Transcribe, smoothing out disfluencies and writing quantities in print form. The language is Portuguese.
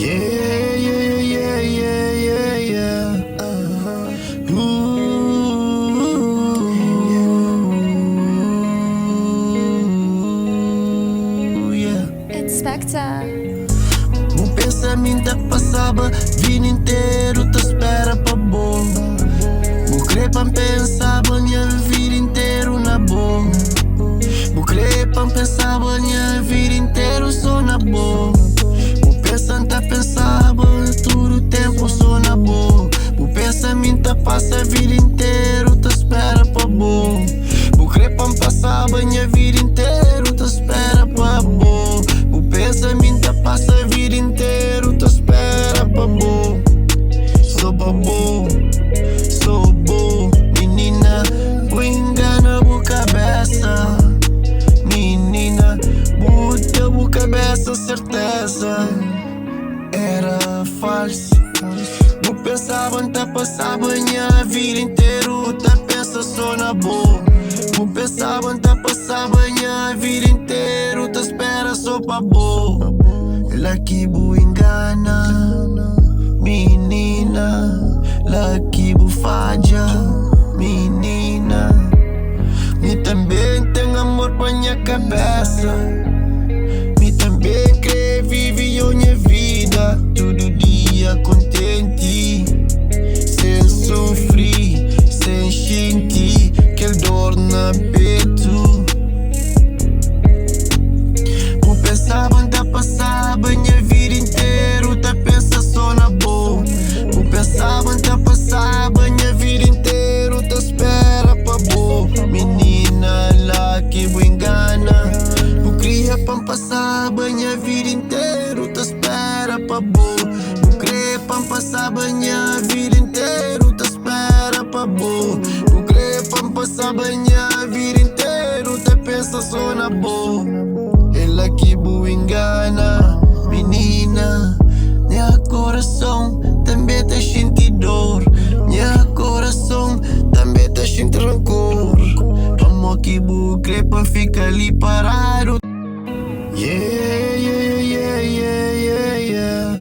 Yeah, yeah, yeah, yeah, yeah, yeah. Yeah. It's Spectre. O pensamento passava, vida inteiro te espera pra bom. O crepan pensava minha vida inteiro na boa. O crepan pensava minha vida inteiro só na boa. O pensamento pensava todo o tempo só na boa. O pensamento passa a vida inteiro te espera pra bom. O crepan passava minha vida inteiro te espera pra bom. O pensamento passa a vida inteiro te espera pra bom. Sou pra bom, sou bom. Menina, vou enganar a cabeça. Menina, bota a cabeça, certeza era falso. Eu pensava, te passava minha vida inteiro, te pensa só na boa. Eu pensava, te passava minha vida inteiro, te espera só pra boa. Ela que bu engana, menina, ela que bu falha, menina. Me também tem amor pra minha cabeça. Me também crê vive a minha vida todo dia contente, sem sofrer, sem sentir aquele dor na peito. Eu pensava, te passava minha vida inteiro, te pensa só na boa. Eu pensava, te passava minha vida inteiro, te espera pra boa. Menina lá que me engana. Eu queria pra passar minha vida inteiro, te espera pra boa. Eu queria pra passar minha vida inteiro, te espera pra boa. Eu queria pra passar minha vida inteiro, te pensa só na boa. Ela que me engana, menina. Meu coração também tá sentindo dor. Meu coração também tá sentindo rancor. Amor que bu crepa fica ali parado. Yeah.